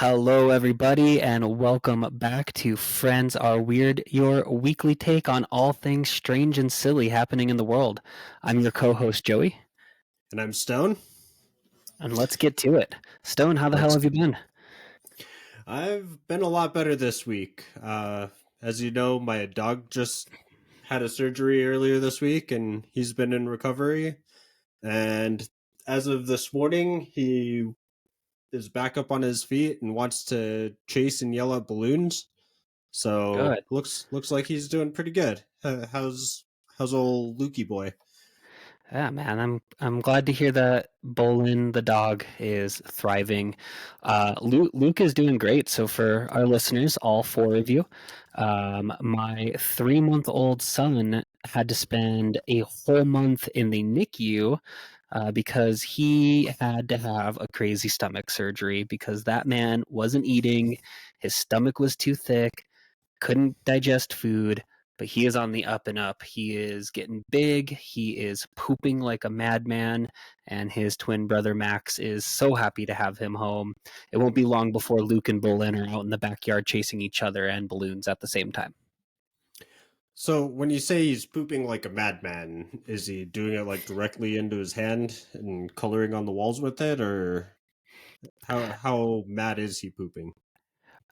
Hello, everybody, and welcome back to Friends Are Weird, your weekly take on all things strange and silly happening in the world. I'm your co host, Joey, And I'm Stone. and let's get to it. Stone, how the hell Let's. have you been? I've been a lot better this week. As you know, my dog just had a surgery earlier this week, and he's been in recovery. And as of this morning, he is back up on his feet and wants to chase and yell at balloons. So Good. looks like he's doing pretty good. How's old Lukey boy? Yeah, man, I'm glad to hear that Bolin the dog is thriving. Luke is doing great. So for our listeners, all four of you, my 3-month-old son had to spend a whole month in the NICU because he had to have a crazy stomach surgery because that man wasn't eating, his stomach was too thick, couldn't digest food, but he is on the up and up. He is getting big. He is pooping like a madman, and his twin brother Max is so happy to have him home. It won't be long before Luke and Bolin are out in the backyard chasing each other and balloons at the same time. So when you say he's pooping like a madman, is he doing it like directly into his hand and coloring on the walls with it, or how mad is he pooping?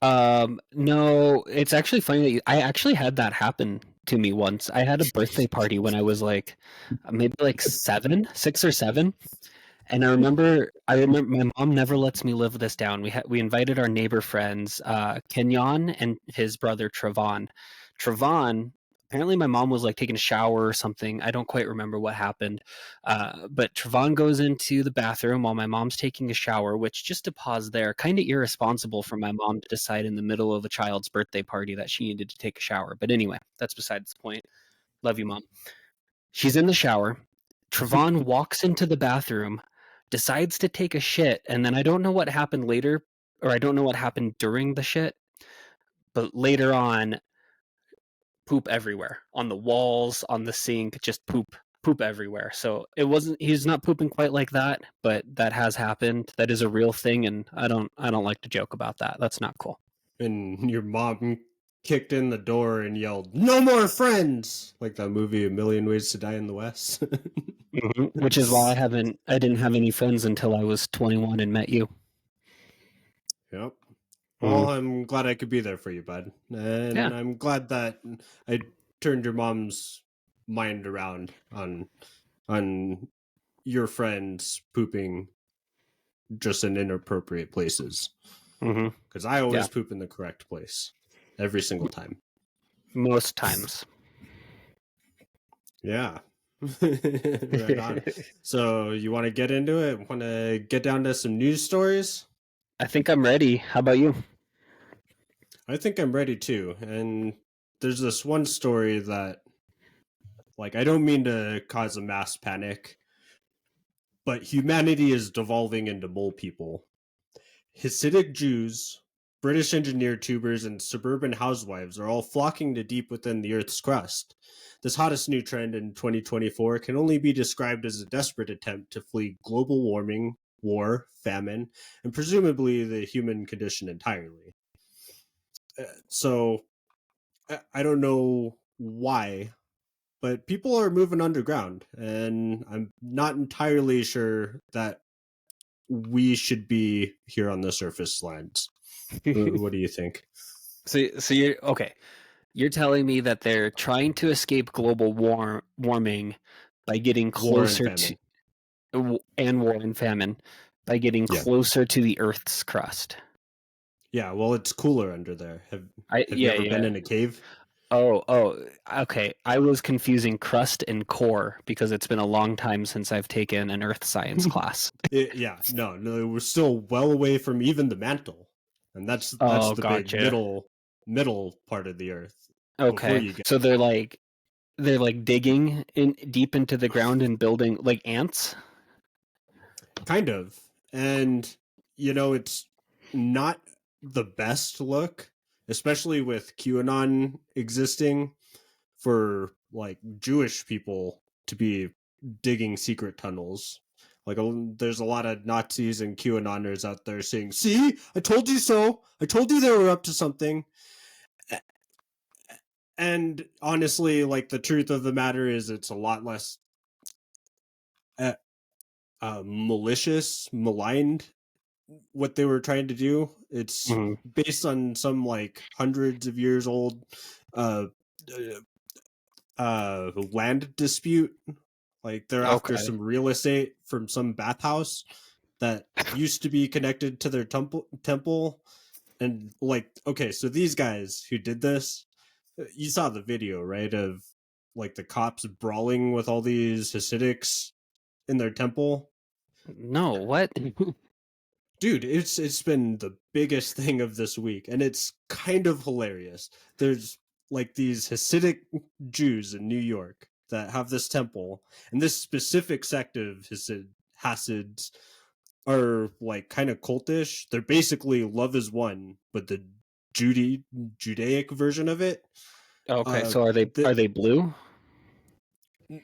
No, it's actually funny that I actually had that happen to me once. I had a birthday party when I was like maybe like 6 or 7. And I remember my mom never lets me live this down. We invited our neighbor friends, Kenyon and his brother Travon. Travon, apparently my mom was like taking a shower or something. I don't quite remember what happened. But Travon goes into the bathroom while my mom's taking a shower, which, just to pause there, kind of irresponsible for my mom to decide in the middle of a child's birthday party that she needed to take a shower. But anyway, that's besides the point. Love you, mom. She's in the shower. Travon walks into the bathroom, decides to take a shit, and then I don't know what happened later, or I don't know what happened during the shit, but later on, poop everywhere on the walls, on the sink, just poop everywhere. So he's not pooping quite like that, but that has happened. That is a real thing, and I don't like to joke about that. That's not cool. And your mom kicked in the door and yelled, "No more friends!" Like that movie A Million Ways to Die in the West. Which is why I didn't have any friends until I was 21 and met you. Yep. Well, Mhm. I'm glad I could be there for you, bud. And Yeah. I'm glad that I turned your mom's mind around on your friends pooping just in inappropriate places. Hmm. Because I Yeah. always poop in the correct place every single time. Most times. Yeah. Right on. So you want to get into it? Want to get down to some news stories? I think I'm ready. How about you? I think I'm ready too. And there's this one story that, like, I don't mean to cause a mass panic, but humanity is devolving into mole people. Hasidic Jews, British engineer tubers, and suburban housewives are all flocking to deep within the Earth's crust. This hottest new trend in 2024 can only be described as a desperate attempt to flee global warming, war, famine, and presumably the human condition entirely. So, I don't know why, but people are moving underground, and I'm not entirely sure that we should be here on the surface lands. What do you think? So you're okay. You're telling me that they're trying to escape global warming by getting War and closer to famine. and war and famine by getting Yeah. closer to the Earth's crust. Yeah, well, it's cooler under there. Have you Yeah, ever been yeah. in a cave? Oh, okay. I was confusing crust and core because it's been a long time since I've taken an earth science class. Yeah, no, we're still well away from even the mantle, and that's Oh, the big gotcha. middle part of the Earth before Okay. you get So they're like digging in deep into the ground and building like ants. kind of. And it's not the best look, especially with QAnon existing, for like Jewish people to be digging secret tunnels. Like, there's a lot of Nazis and QAnoners out there saying, "See, I told you so. I told you they were up to something." And honestly, like, the truth of the matter is, it's a lot less uh, malicious, maligned what they were trying to do. It's Mhm. based on some like hundreds of years old uh, land dispute. Like, they're after Okay. some real estate from some bathhouse that used to be connected to their temple. And like, okay, so these guys who did this, you saw the video, right, of like the cops brawling with all these Hasidics in their temple. No, what? Dude, it's been the biggest thing of this week, and it's kind of hilarious. There's like these Hasidic Jews in New York that have this temple, and this specific sect of Hasids are like kind of cultish. They're basically love is one, but the Judaic version of it. Okay, Uh, so are they blue?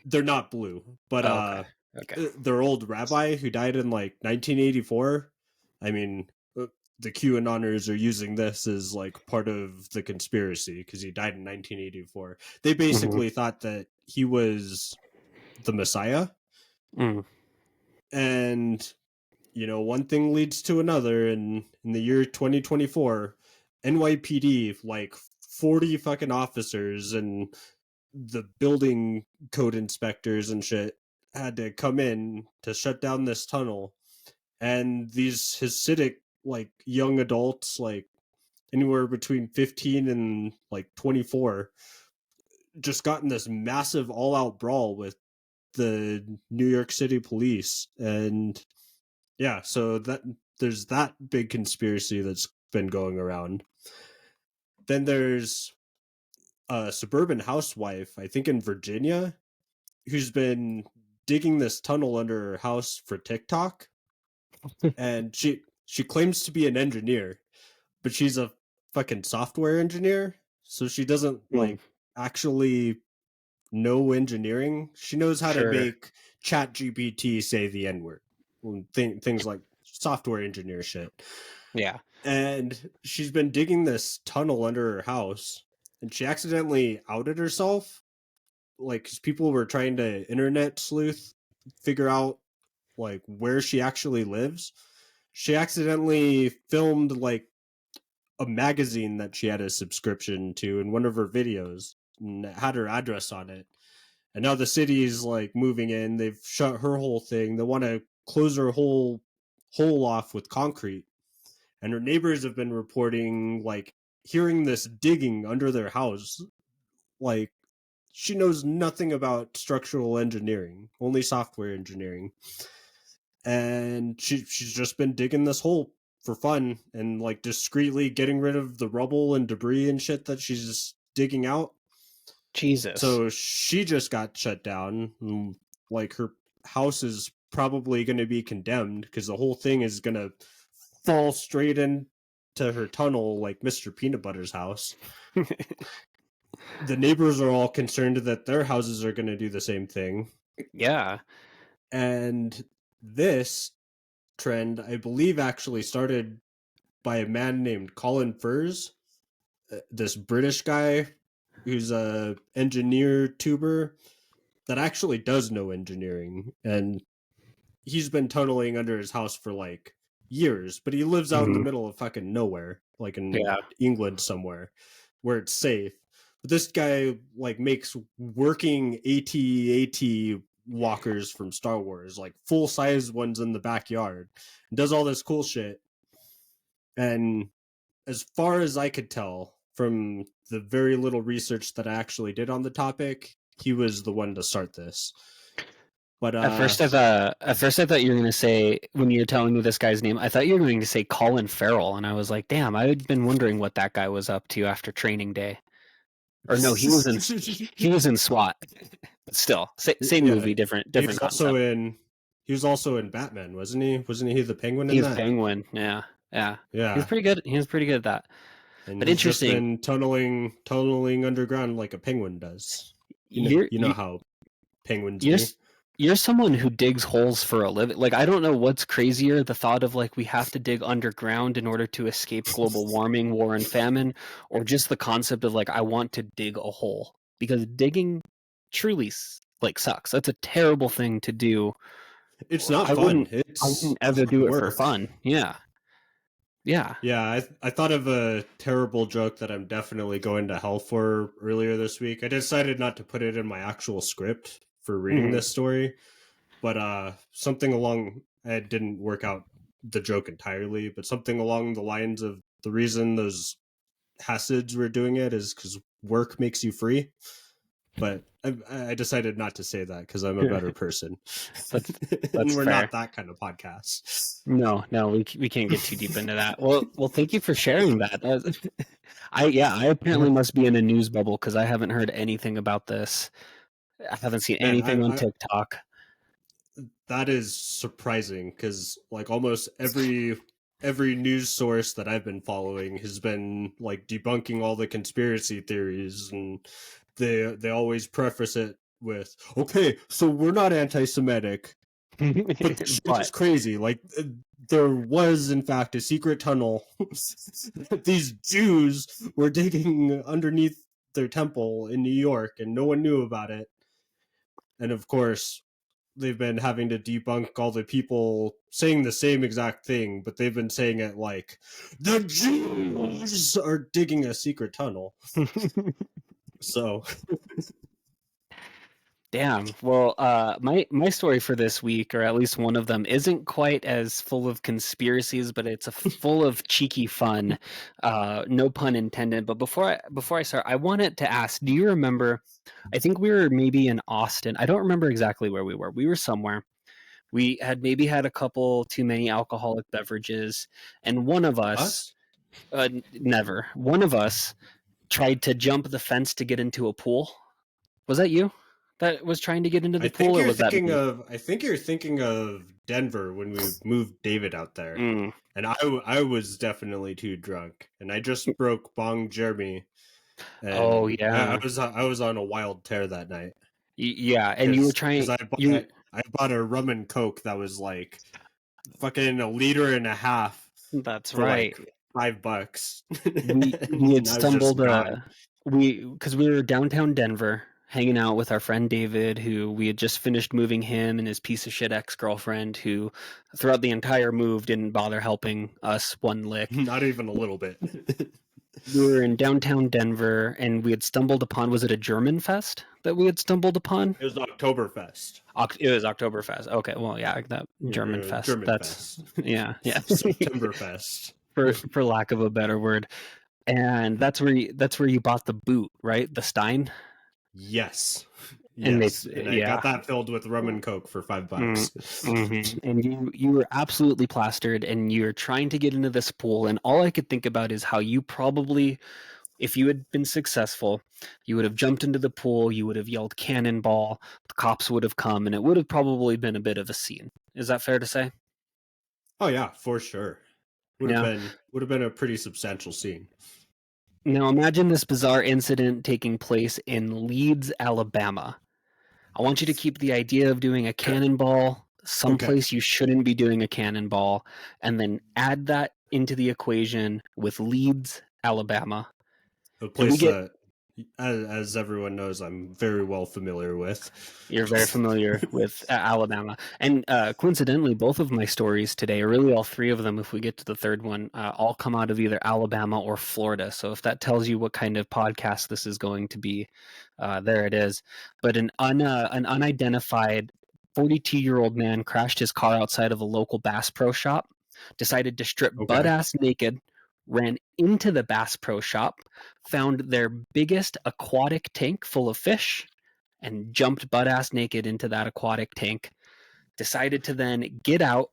they're not blue, but Oh, okay. Okay. their old rabbi who died in like 1984. I mean, the QAnoners are using this as like part of the conspiracy because he died in 1984. They Mhm. basically thought that he was the Messiah, Mm. and one thing leads to another, and in the year 2024, NYPD, like 40 fucking officers and the building code inspectors and shit, had to come in to shut down this tunnel. And these Hasidic, like, young adults, like anywhere between 15 and like 24, just got in this massive all-out brawl with the New York City police. And yeah, so that there's that big conspiracy that's been going around. Then there's a suburban housewife, I think in Virginia, who's been digging this tunnel under her house for TikTok, and she claims to be an engineer, but she's a fucking software engineer, so she doesn't Mm. like actually know engineering. She knows how to Sure. make Chat GPT say the N word, things like software engineer shit. Yeah. And she's been digging this tunnel under her house, and she accidentally outed herself, like, 'cause people were trying to internet sleuth, figure out like where she actually lives. She accidentally filmed like a magazine that she had a subscription to in one of her videos, and it had her address on it. And now the city's like moving in. They've shut her whole thing. They want to close her whole hole off with concrete. And her neighbors have been reporting like hearing this digging under their house. Like, she knows nothing about structural engineering, only software engineering. And she's just been digging this hole for fun and like discreetly getting rid of the rubble and debris and shit that she's digging out. Jesus. So she just got shut down. Like, her house is probably going to be condemned because the whole thing is going to fall straight into her tunnel like Mr. Peanut Butter's house. The neighbors are all concerned that their houses are going to do the same thing. Yeah. And this trend, I believe, actually started by a man named Colin Furze, this British guy who's a engineer tuber that actually does know engineering, and he's been tunneling under his house for like years, but he lives out in the Mhm. middle of fucking nowhere, like in Yeah. England somewhere where it's safe. But this guy like makes working AT-AT walkers from Star Wars, like full size ones in the backyard, and does all this cool shit. And as far as I could tell from the very little research that I actually did on the topic, he was the one to start this. But At first I thought you were going to say, when you were telling me this guy's name, I thought you were going to say Colin Farrell, and I was like, damn, I had been wondering what that guy was up to after training day. Or no, he was in SWAT. But still, same yeah, movie, he was different also concept. in Batman, wasn't he? Wasn't he the Penguin in He's that? Penguin. Yeah, yeah. He's Yeah, pretty good. He was pretty good at that. and But he's just interesting. been tunneling underground like a penguin does. You're You know how penguins you're be. you're someone who digs holes for a living. Like, I don't know what's crazier, the thought of like we have to dig underground in order to escape global warming, war, and famine, or just the concept of like I want to dig a hole because digging truly like sucks. That's a terrible thing to do. It's not I fun. wouldn't I It's wouldn't ever do it for work. fun. Yeah. Yeah. Yeah, I thought of a terrible joke that I'm definitely going to hell for earlier this week. I decided not to put it in my actual script for reading Mhm. this story, but something along it didn't work out the joke entirely, but something along the lines of the reason those Hasids were doing it is because work makes you free. But I decided not to say that because I'm a better person, That's and that's we're fair. not that kind of podcast. No, no, we can't get too deep into that. Well, thank you for sharing that. I apparently must be in a news bubble because I haven't heard anything about this. I haven't seen Man, anything on TikTok. that is surprising because like almost every news source that I've been following has been like debunking all the conspiracy theories, and they always preface it with, "Okay, so we're not anti-Semitic, but this shit is But crazy. Like there was in fact a secret tunnel that these Jews were digging underneath their temple in New York, and no one knew about it." And of course, they've been having to debunk all the people saying the same exact thing, but they've been saying it like the Jews are digging a secret tunnel. So damn. Well, my story for this week, or at least one of them, isn't quite as full of conspiracies, but it's a full of cheeky fun. No pun intended. But before I start, I wanted to ask: do you remember? I think we were maybe in Austin. I don't remember exactly where we were. We were somewhere. We had maybe had a couple too many alcoholic beverages, and one of us, us, never, one of us tried to jump the fence to get into a pool. Was that you that was trying to get into the pool, or was that me? I think you're thinking of Denver when we moved David out there. Mm. And I was definitely too drunk, and I just broke Bong Jeremy, Oh and yeah, I was on a wild tear that night yeah. And you were because trying. You. I bought a rum and coke that was like fucking a liter and a half That's for right. like $5, We had and I was just stumbled. gone. We because we were downtown Denver hanging out with our friend David, who we had just finished moving him and his piece of shit ex girlfriend, who throughout the entire move didn't bother helping us one lick. Not even a little bit. We were in downtown Denver, and we had stumbled upon. Was it a German fest that we had stumbled upon? It was Oktoberfest. It was Oktoberfest. Okay, well, yeah, that German fest. German That's fest. yeah, yeah. Septemberfest. For lack of a better word. And that's where you bought the boot, right? The Stein, Yes. and they Yes. And I got yeah. that filled with rum and coke for Mm, $5. mhm. And you were absolutely plastered, and you're trying to get into this pool, and all I could think about is how you probably, if you had been successful, you would have jumped into the pool, you would have yelled cannonball, the cops would have come, and it would have probably been a bit of a scene. Is that fair to say? Oh yeah, for sure. Yeah. Would have been a pretty substantial scene. Now imagine this bizarre incident taking place in Leeds, Alabama. I want you to keep the idea of doing a cannonball Okay. someplace you shouldn't be doing a cannonball, and then add that into the equation with Leeds, Alabama. A And we place get that as everyone knows I'm very well familiar with. You're very familiar with Alabama. And coincidentally, both of my stories today, or really all three of them, if we get to the third one, all come out of either Alabama or Florida. So if that tells you what kind of podcast this is going to be, there it is. But an unidentified 42-year-old man crashed his car outside of a local Bass Pro Shop, decided to strip butt Okay. ass naked, ran into the Bass Pro Shop, found their biggest aquatic tank full of fish, and jumped butt ass naked into that aquatic tank. Decided to then get out,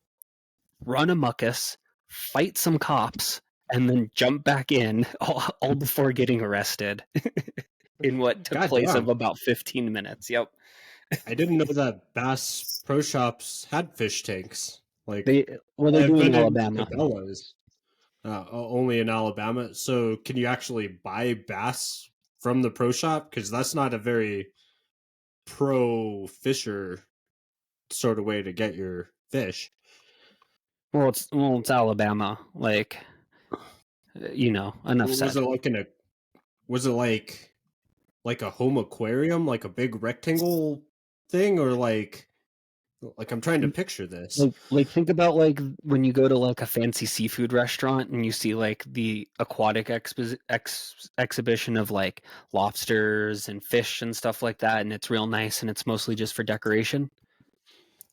run a muckus, fight some cops, and then jump back in, all before getting arrested in what took God place of damn. about 15 minutes. Yep. I didn't know that Bass Pro Shops had fish tanks. Like They well, they I've do in been in Alabama. Cabela's, only in Alabama. So can you actually buy bass from the pro shop? Because that's not a very pro fisher sort of way to get your fish. Well, it's Alabama. Like, enough Was said. it like was it like a home aquarium, like a big rectangle thing, or like I'm trying to picture this. Like think about like when you go to like a fancy seafood restaurant and you see like the aquatic exhibition of like lobsters and fish and stuff like that, and it's real nice and it's mostly just for decoration.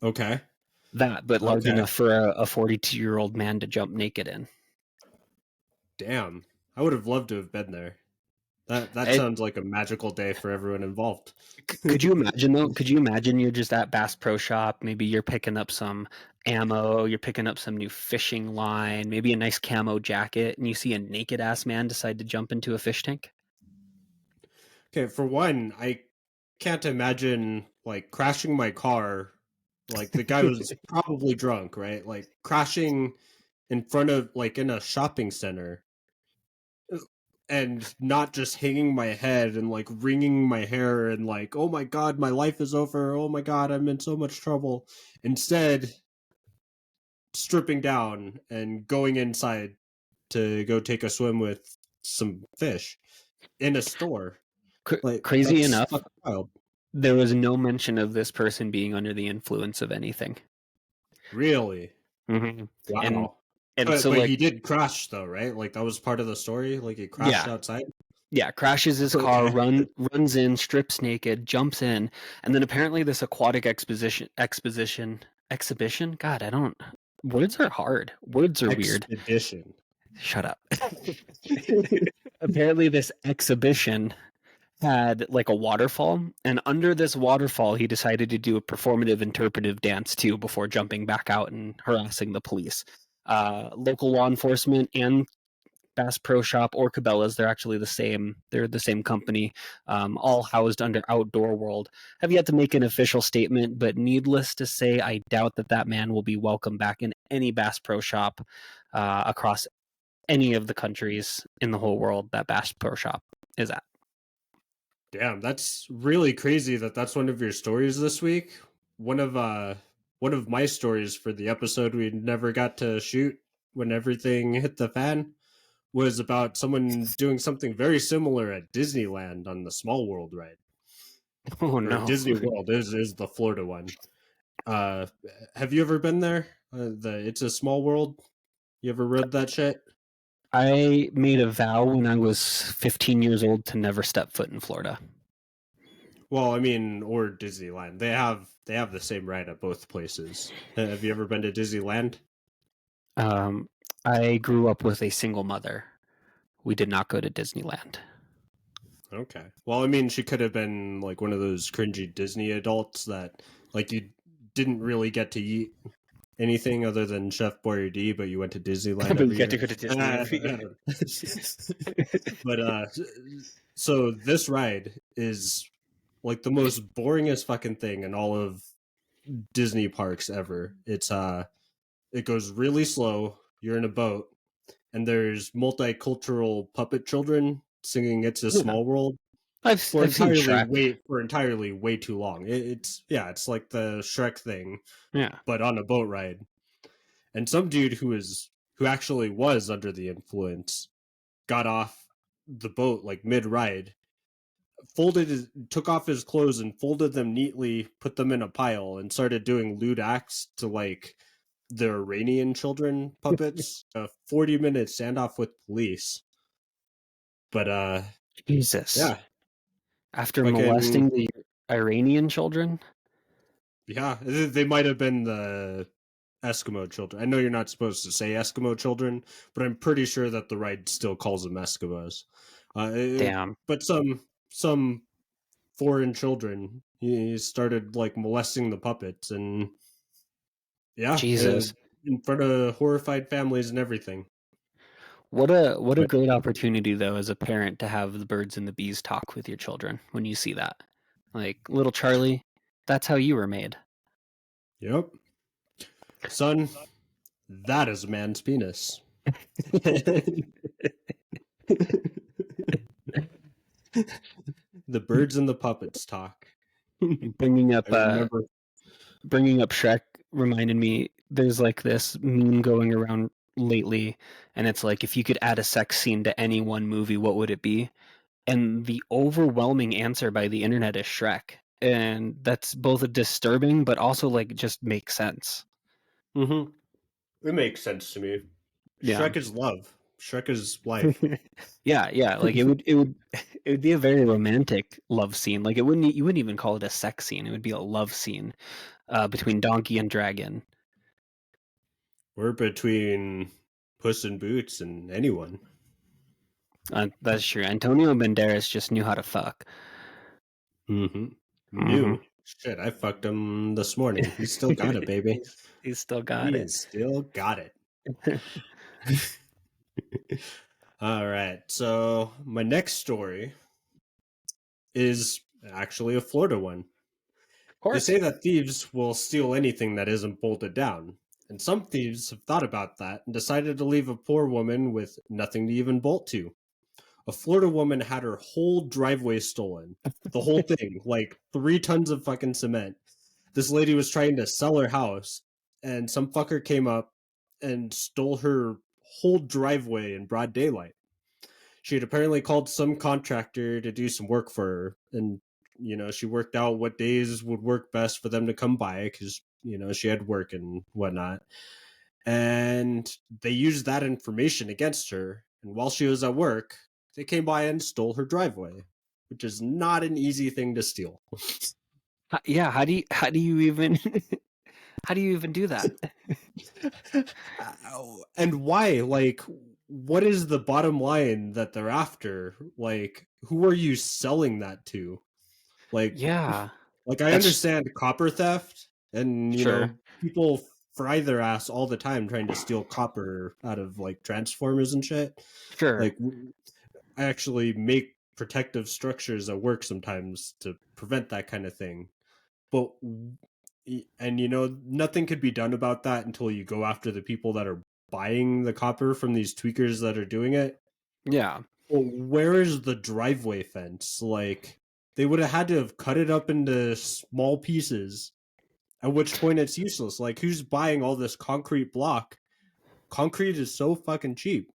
Okay. That, but large Okay. enough for a 42-year-old man to jump naked in. Damn. I would have loved to have been there. That It, sounds like a magical day for everyone involved. could you imagine though? Could you imagine you're just at Bass Pro Shop? Maybe you're picking up some ammo, you're picking up some new fishing line, maybe a nice camo jacket, and you see a naked ass man decide to jump into a fish tank. Okay, for one, I can't imagine like crashing my car. Like the guy was probably drunk, right? Like crashing in front of like in a shopping center and not just hanging my head and like wringing my hair and like, oh my god, my life is over. Oh my god, I'm in so much trouble. Instead, stripping down and going inside to go take a swim with some fish in a store. Like Crazy that's enough, fucking wild. there was no mention of this person being under the influence of anything. Really? hmm And Wow. and But so but like he did crash though, right? Like that was part of the story. Like he crashed yeah, outside. yeah, crashes his car, Okay. runs in, strips naked, jumps in, and then apparently this aquatic exhibition. God, I don't. Words are hard. Words are weird. Expedition. Shut up. Apparently, this exhibition had like a waterfall, and under this waterfall, he decided to do a performative interpretive dance too before jumping back out and harassing the police. Local law enforcement and Bass Pro Shop or Cabela's, they're actually the same. They're the same company, all housed under Outdoor World. Have yet to make an official statement, but needless to say, I doubt that that man will be welcome back in any Bass Pro Shop across any of the countries in the whole world that Bass Pro Shop is at. Damn, that's really crazy that that's one of your stories this week. One of uh one of my stories for the episode we never got to shoot when everything hit the fan was about someone doing something very similar at Disneyland on the Small World ride. Oh Or no. Disney World is the Florida one. Uh have you ever been there? The It's a Small World. You ever read that shit? I made a vow when I was 15 years old to never step foot in Florida. Well, I mean, or Disneyland. They have the same ride at both places. Have you ever been to Disneyland? Um, I grew up with a single mother. We did not go to Disneyland. Okay. Well, I mean, she could have been like one of those cringy Disney adults that like you didn't really get to eat anything other than Chef Boyardee, but you went to Disneyland But we every got year. to go to Disney every year. But so this ride is like the most boringest fucking thing in all of Disney parks ever. It goes really slow. You're in a boat, and there's multicultural puppet children singing "It's a Yeah. Small World" I've seen Shrek. for entirely way too long. It's like the Shrek thing, Yeah. but on a boat ride. And some dude who actually was under the influence got off the boat like mid ride, took off his clothes and folded them neatly, put them in a pile, and started doing lewd acts to like the Iranian children puppets. A 40-minute standoff with police. But Jesus. yeah, After fucking molesting the Iranian children? yeah, they might have been the Eskimo children. I know you're not supposed to say Eskimo children, but I'm pretty sure that the ride still calls them Eskimos. Damn. But some foreign children, he started like molesting the puppets, and yeah, Jesus. in front of horrified families and everything. What a But great opportunity though as a parent to have the birds and the bees talk with your children when you see that. Like, little Charlie, that's how you were made. yep, son, that is a man's penis. The birds and the puppets talk. Bringing up I remember. bringing up Shrek reminded me. There's like this meme going around lately, and it's like if you could add a sex scene to any one movie, what would it be? And the overwhelming answer by the internet is Shrek, and that's both disturbing but also like just makes sense. Mm-hmm. It makes sense to me. Yeah. Shrek is love. Shrek is life. Yeah, like it would it would be a very romantic love scene. Like it wouldn't you wouldn't even call it a sex scene. It would be a love scene between donkey and dragon. We're between Puss in Boots and anyone. That's true. Antonio Banderas just knew how to fuck. Mm-hmm. Hmm. New. Shit, I fucked him this morning. He's still got it, baby. He's still got He it. is still got it. All right. So my next story is actually a Florida one. Of They course. say that thieves will steal anything that isn't bolted down. And some thieves have thought about that and decided to leave a poor woman with nothing to even bolt to. A Florida woman had her whole driveway stolen. The whole thing, like 3 tons of fucking cement. This lady was trying to sell her house, and some fucker came up and stole her whole driveway in broad daylight. She had apparently called some contractor to do some work for her, and she worked out what days would work best for them to come by because she had work and whatnot. And they used that information against her. And while she was at work, they came by and stole her driveway, which is not an easy thing to steal. Yeah, how do you even how do you even do that? And why? Like, what is the bottom line that they're after? Like, who are you selling that to? Like, Yeah, like I that's understand copper theft, and sure, people fry their ass all the time trying to steal copper out of like transformers and shit. sure. Like, I actually make protective structures at work sometimes to prevent that kind of thing. But and nothing could be done about that until you go after the people that are buying the copper from these tweakers that are doing it. Yeah, Well, where is the driveway fence? Like, they would have had to have cut it up into small pieces, at which point it's useless. Like, who's buying all this concrete block? Concrete is so fucking cheap.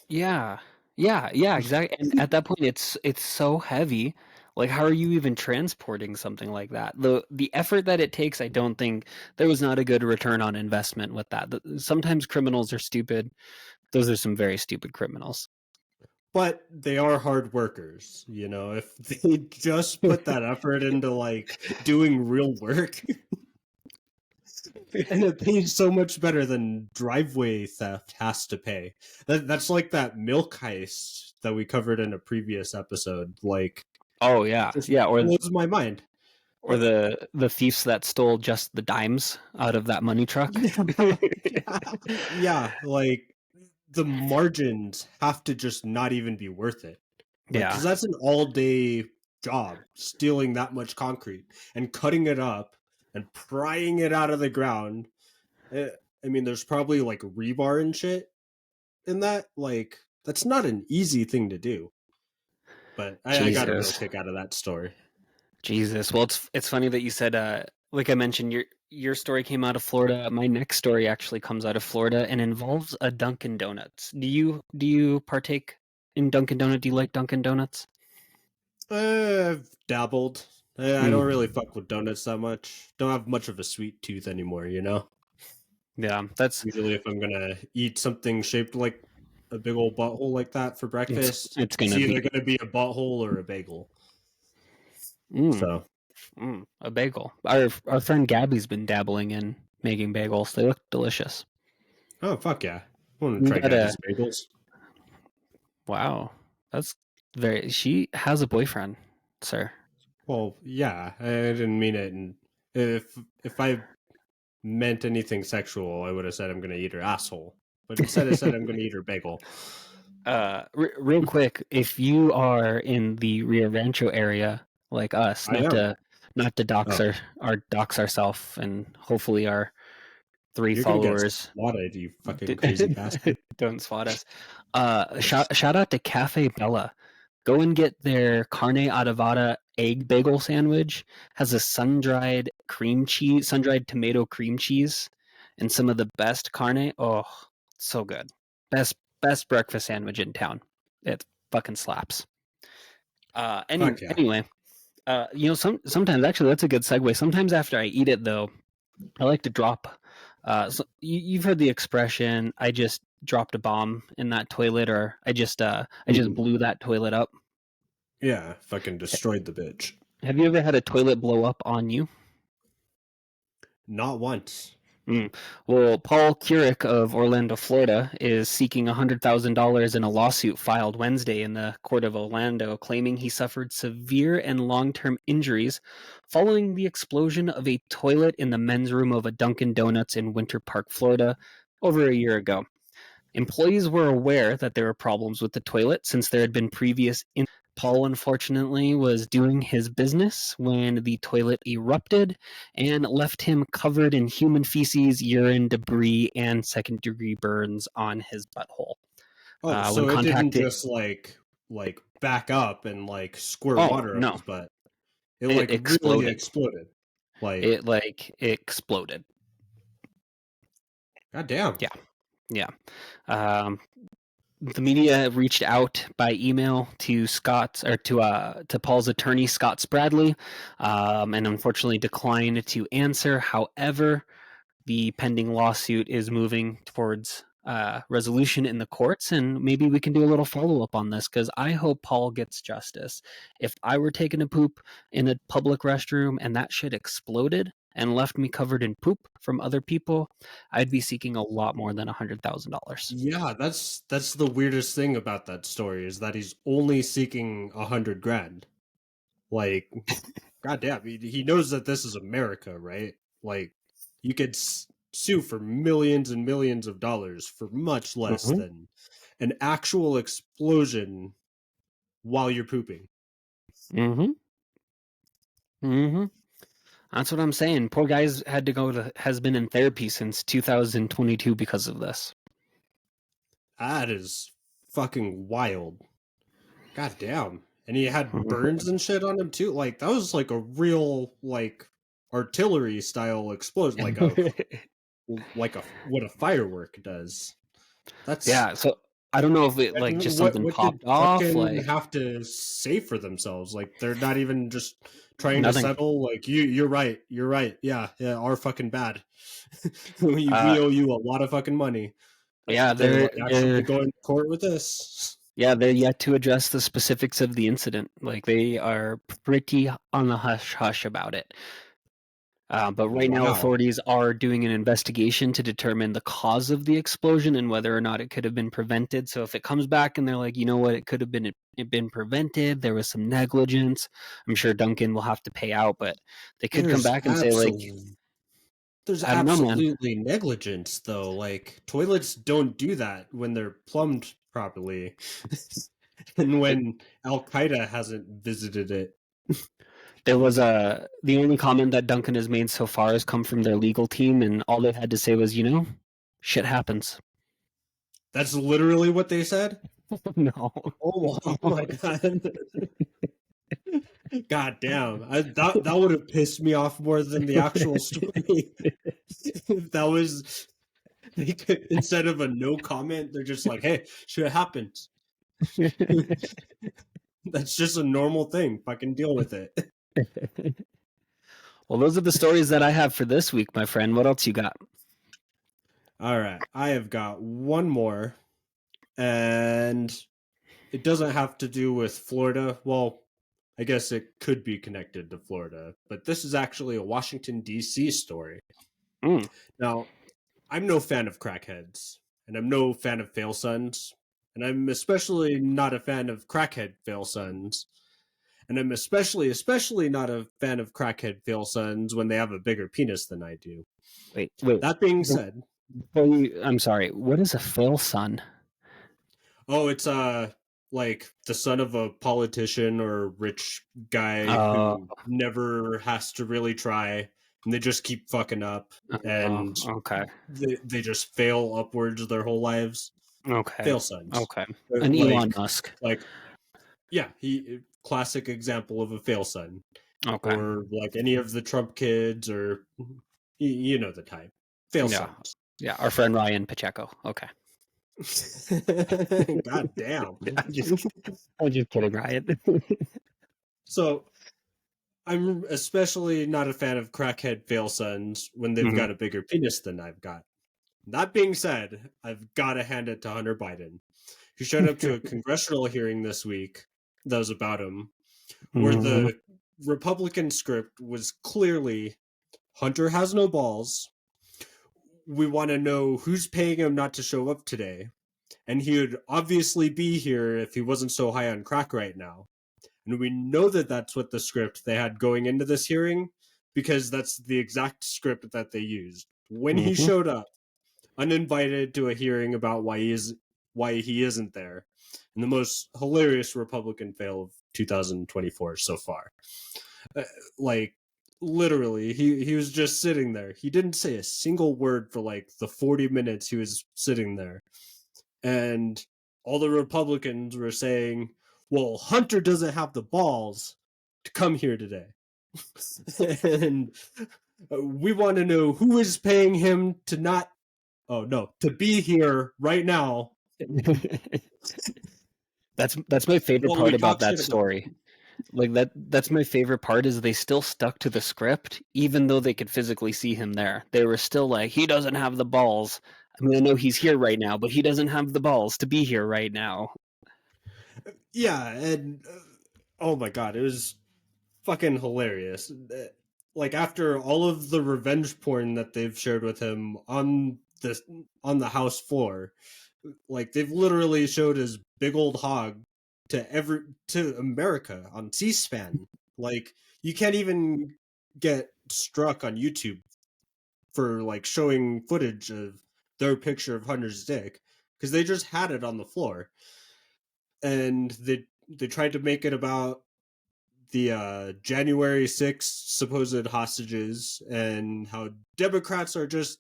yeah, yeah, exactly. And at that point, it's so heavy. Like, how are you even transporting something like that? The effort that it takes, I don't think there was not a good return on investment with that. Sometimes criminals are stupid. Those are some very stupid criminals. But they are hard workers. If they just put that effort into like doing real work, and it pays so much better than driveway theft has to pay. That's like that milk heist that we covered in a previous episode. Like, Oh yeah, just yeah, blows my mind. or the thieves that stole just the dimes out of that money truck. Yeah, yeah, yeah. Like, the margins have to just not even be worth it. Like, because Yeah, that's an all-day job, stealing that much concrete and cutting it up and prying it out of the ground. Eh, I mean, there's probably like rebar and shit in that. Like, that's not an easy thing to do. But I got a real Jesus. kick out of that story. Jesus. Well, it's funny that you said like I mentioned your story came out of Florida. My next story actually comes out of Florida and involves a Dunkin' Donuts. Do you partake in Dunkin' Donut? Do you like Dunkin' Donuts? I've dabbled. I don't really Mm. fuck with donuts that much. Don't have much of a sweet tooth anymore. Yeah, that's Usually, if I'm gonna eat something shaped like a big old butthole like that for it's breakfast, it's it's gonna either be gonna be a butthole or a bagel. mm, So, a bagel. Our friend Gabby's been dabbling in making bagels. They look delicious. oh fuck yeah, I want to We try got a Gabby's bagels. wow. That's very. She has a boyfriend, sir. Well, yeah, I didn't mean it. And if I meant anything sexual, I would have said I'm gonna eat her asshole. But instead, I said I'm gonna eat her bagel. Real quick, if you are in the Rio Rancho area, like us, I not am. to dox Oh, our dox ourselves, and hopefully our three you're gonna get followers swatted, you fucking crazy bastard. don't swat us. Shout out to Cafe Bella. Go and get their carne adobada egg bagel sandwich. Has a sun-dried tomato cream cheese, and some of the best carne. Oh, so good. Best breakfast sandwich in town. It fucking slaps. Fuck yeah. Anyway, sometimes actually that's a good segue. Sometimes after I eat it though, I like to drop. You've heard the expression, "I just dropped a bomb in that toilet," or I just Mhm. blew that toilet up." Yeah, fucking destroyed the bitch. Have you ever had a toilet blow up on you? Not once. Mm. Well, Paul Keurig of Orlando, Florida, is seeking $100,000 in a lawsuit filed Wednesday in the court of Orlando, claiming he suffered severe and long-term injuries following the explosion of a toilet in the men's room of a Dunkin' Donuts in Winter Park, Florida, over a year ago. Employees were aware that there were problems with the toilet since there had been previous. Paul, unfortunately, was doing his business when the toilet erupted and left him covered in human feces, urine, debris, and second-degree burns on his butthole. Oh, When so it didn't contacted, just like back up and like squirt oh water up no, his butt. It it like really exploded. exploded. Like, It exploded. goddamn. Yeah, yeah. Um, the media reached out by email to Paul's attorney Scott Spradley, and unfortunately declined to answer. However, the pending lawsuit is moving towards resolution in the courts, and maybe we can do a little follow up on this because I hope Paul gets justice. If I were taking a poop in a public restroom and that shit exploded and left me covered in poop from other people, I'd be seeking a lot more than $100,000. Yeah, that's the weirdest thing about that story is that he's only seeking 100 grand. Like, goddamn, he knows that this is America, right? Like, you could sue for millions and millions of dollars for much less Mm-hmm. than an actual explosion while you're pooping. Mm-hmm. Mm-hmm. That's what I'm saying. Poor guy's had to has been in therapy since 2022 because of this. That is fucking wild. God damn. And he had Mhm. burns and shit on him too. Like that was like a real like artillery style explosion, like a what a firework does. That's Yeah, so I don't know if it like and just something what did popped off, fucking like have to say for themselves? Like they're not even just trying to nothing. settle. Like you're right. You're right. Yeah, yeah. Our fucking bad. We Uh, owe you a lot of fucking money. yeah, They're like actually they're going to court with this. yeah, they're yet to address the specifics of the incident. Like they are pretty on the hush hush about it. But right now, Wow. authorities are doing an investigation to determine the cause of the explosion and whether or not it could have been prevented. So if it comes back and they're like, you know what, it could have been prevented, there was some negligence. I'm sure Duncan will have to pay out, but they could come There's back and say like, absolutely There's I don't know, man. absolutely negligence though. Like toilets don't do that when they're plumbed properly. And It, when Al Qaeda hasn't visited it. there was the only comment that Duncan has made so far has come from their legal team, and all they've had to say was, shit happens. That's literally what they said? No. Oh my god. God damn. That would have pissed me off more than the actual story. If that was they could, instead of a no comment, they're just like, hey, shit happens. That's just a normal thing. Fucking deal with it. Well, those are the stories that I have for this week, my friend. What else you got? All right. I have got one more, and it doesn't have to do with Florida. Well, I guess it could be connected to Florida, but this is actually a Washington, D.C. story. Mm, Now, I'm no fan of crackheads, and I'm no fan of fail sons, and I'm especially not a fan of crackhead fail sons. And I'm especially not a fan of crackhead fail sons when they have a bigger penis than I do. wait. That being said, I'm sorry. What is a fail son? oh, it's like the son of a politician or a rich guy Uh, who never has to really try, and they just keep fucking up, and okay. they just fail upwards their whole lives. Okay. Fail sons. Okay. An Elon Like Musk. like yeah, he classic example of a fail son, Okay. or like any of the Trump kids, or you know the type. Fail Yeah. sons. Yeah. Our friend Ryan Pacheco. Okay. God damn. I'm just kidding, Ryan. So I'm especially not a fan of crackhead fail sons when they've Hmm. got a bigger penis than I've got. That being said, I've got to hand it to Hunter Biden. He showed up to a congressional hearing this week that was about him, where Hmm. the Republican script was clearly Hunter has no balls. We want to know who's paying him not to show up today. And he would obviously be here if he wasn't so high on crack right now. And we know that that's what the script they had going into this hearing, because that's the exact script that they used. When he Hmm. showed up, uninvited to a hearing about why he isn't there, and the most hilarious Republican fail of 2024 so far. Uh, like literally, he was just sitting there. He didn't say a single word for like the 40 minutes he was sitting there, and all the Republicans were saying, "Well, Hunter doesn't have the balls to come here today." And we want to know who is paying him to not to be here right now That's my favorite while part we about talk that shit about story. Like that's my favorite part is they still stuck to the script even though they could physically see him there. They were still like, he doesn't have the balls. I mean, I know he's here right now, but he doesn't have the balls to be here right now. yeah, and oh my god, it was fucking hilarious. Like after all of the revenge porn that they've shared with him on the house floor, like they've literally showed his big old hog to America on C-SPAN. Like you can't even get struck on YouTube for like showing footage of their picture of Hunter's dick, because they just had it on the floor, and they tried to make it about the January 6th supposed hostages and how Democrats are just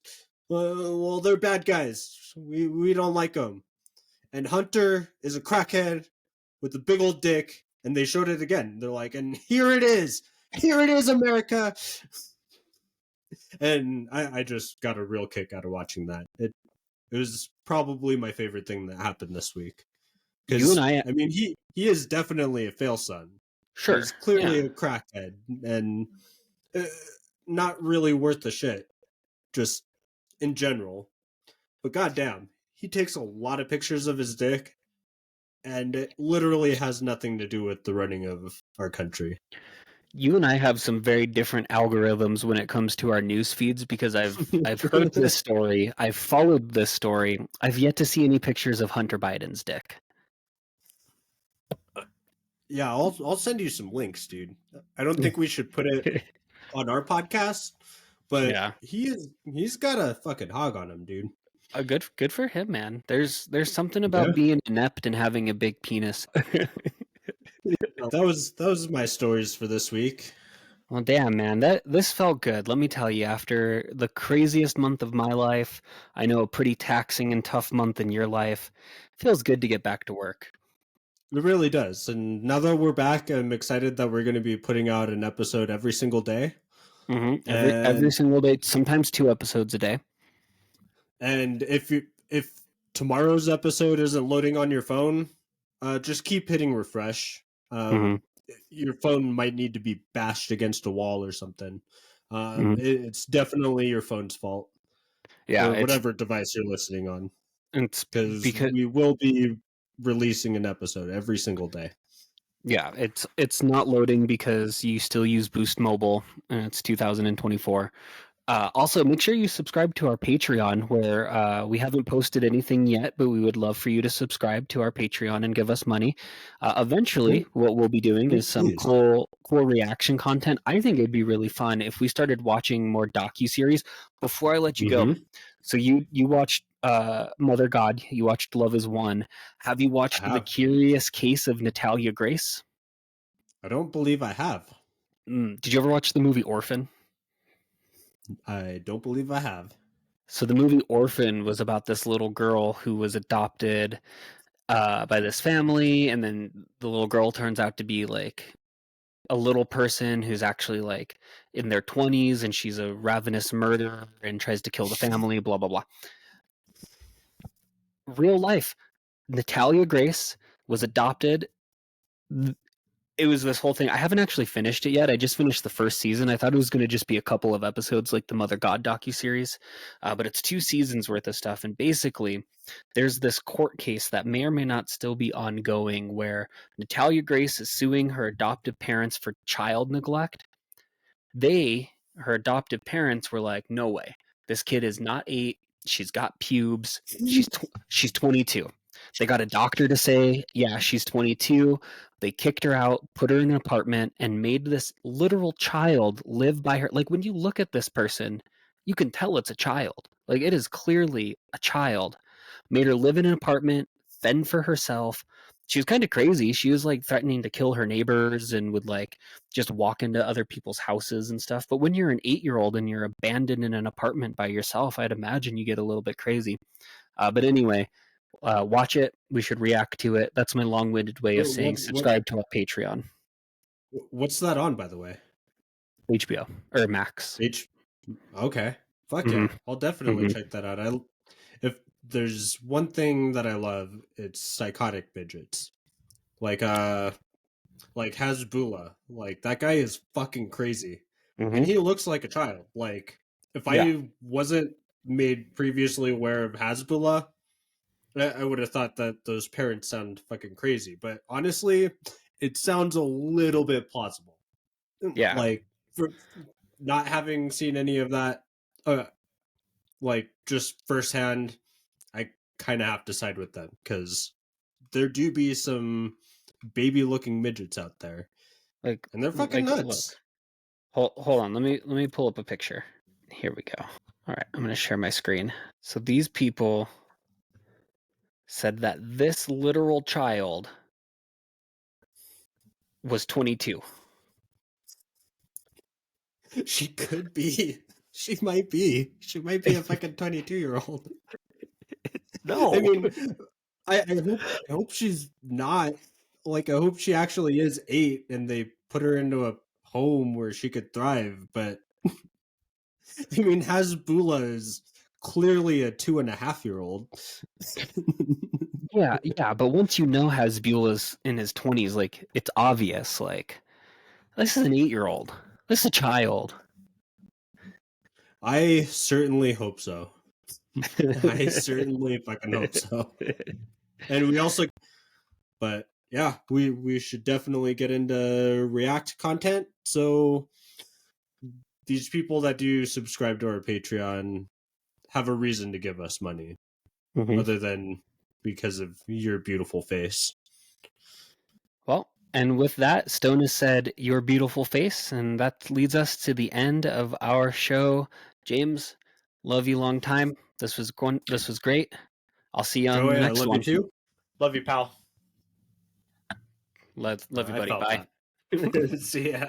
well, they're bad guys. We don't like them. And Hunter is a crackhead with a big old dick, and they showed it again. They're like, and here it is. Here it is, America. And I just got a real kick out of watching that. It was probably my favorite thing that happened this week. You and Because I I mean, he is definitely a fail son. sure. He's clearly Yeah. a crackhead and uh, not really worth the shit, just in general. But goddamn, he takes a lot of pictures of his dick, and it literally has nothing to do with the running of our country. You and I have some very different algorithms when it comes to our news feeds because I've heard this story, I've followed this story. I've yet to see any pictures of Hunter Biden's dick. Yeah, I'll send you some links, dude. I don't think we should put it on our podcast, but Yeah. he's got a fucking hog on him, dude. Good for him, man. There's something Yeah. about being inept and having a big penis. That was my stories for this week. Well, damn, man, this felt good. Let me tell you, after the craziest month of my life, I know a pretty taxing and tough month in your life. Feels good to get back to work. It really does. And now that we're back, I'm excited that we're going to be putting out an episode every single day. Every And single day, sometimes 2 episodes a day. if tomorrow's episode isn't loading on your phone, just keep hitting refresh. Hmm. Your phone might need to be bashed against a wall or something. Hmm. It's definitely your phone's fault, Yeah, or whatever device you're listening on, it's because because we will be releasing an episode every single day. yeah, it's not loading because you still use Boost Mobile and it's 2024. Also, make sure you subscribe to our Patreon, where we haven't posted anything yet, but we would love for you to subscribe to our Patreon and give us money. Eventually, what we'll be doing is some Please. cool reaction content. I think it'd be really fun if we started watching more docu-series. Before I let you go, Mm-hmm. so you watched Mother God, you watched Love Is One. Have you I watched The have. Curious Case of Natalia Grace? I don't believe I have. Did you ever watch the movie Orphan? I don't believe I have. So the movie Orphan was about this little girl who was adopted. by this family, and then the little girl turns out to be like a little person who's actually like in their 20s, and she's a ravenous murderer and tries to kill the family, blah blah blah. Real life. Natalia Grace was adopted. It was this whole thing. I haven't actually finished it yet. I just finished the first season. I thought it was going to just be a couple of episodes like the Mother God docuseries, but it's 2 seasons worth of stuff. And basically, there's this court case that may or may not still be ongoing where Natalia Grace is suing her adoptive parents for child neglect. Her adoptive parents were like, no way. This kid is not 8. She's got pubes. She's 22. They got a doctor to say, yeah, she's 22. They kicked her out, put her in an apartment, and made this literal child live by her. Like, when you look at this person, you can tell it's a child. Like, it is clearly a child. Made her live in an apartment, fend for herself. She was kind of crazy. She was like threatening to kill her neighbors and would like just walk into other people's houses and stuff. But when you're an 8-year-old and you're abandoned in an apartment by yourself, I'd imagine you get a little bit crazy. But anyway, watch it. We should react to it. That's my long-winded way of saying subscribe to our Patreon. What's that on, by the way? HBO or Max. Okay. Fuck yeah. I'll definitely check that out. If there's one thing that I love, it's psychotic midgets. Like Hasbullah. Like, that guy is fucking crazy. And he looks like a child. Like, if I wasn't made previously aware of Hasbullah, I would have thought that those parents sound fucking crazy. But honestly, it sounds a little bit plausible. Yeah. Like, for not having seen any of that, like, just firsthand, I kind of have to side with them, because there do be some baby-looking midgets out there, Like, and they're fucking like, nuts. Look, hold on. Let me pull up a picture. Here we go. All right, I'm going to share my screen. So these people said that this literal child was 22. She could be. She might be. She might be a fucking 22-year-old. No. I mean, I hope she's not. Like, I hope she actually is 8 and they put her into a home where she could thrive. But I mean, Hasbullah is clearly a 2.5-year-old. Yeah, but once you know Hasbullah's in his 20s, like, it's obvious. Like, this is an 8-year-old. This is a child. I certainly hope so. I certainly fucking hope so. And we also, but yeah, we should definitely get into React content. So these people that do subscribe to our Patreon have a reason to give us money, other than because of your beautiful face. Well, and with that, Stone has said your beautiful face, and that leads us to the end of our show. James, love you long time. This was great. I'll see you on Joey, the I next love one. you too. Love you, pal. Love you, I buddy. felt Bye. that. See ya.